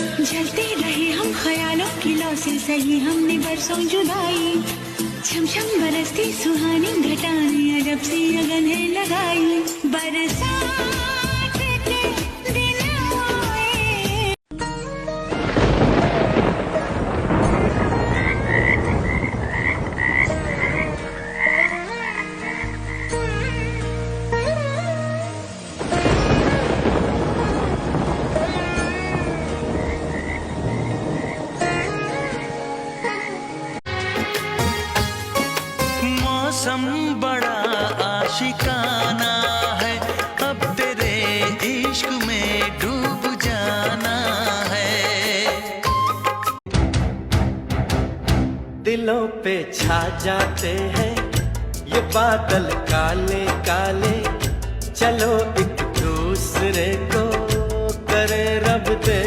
जलते रहे हम ख्यालों की लौ से सही हमने बरसों जुदाई, छम छम बरसती सुहानी घटाने अजब सी अगन है लगाई, बरसात के दिन आए। मौसम बड़ा आशिकाना है, अब तेरे इश्क में डूब जाना है। दिलों पे छा जाते हैं ये बादल काले काले, चलो एक दूसरे को करे रब दे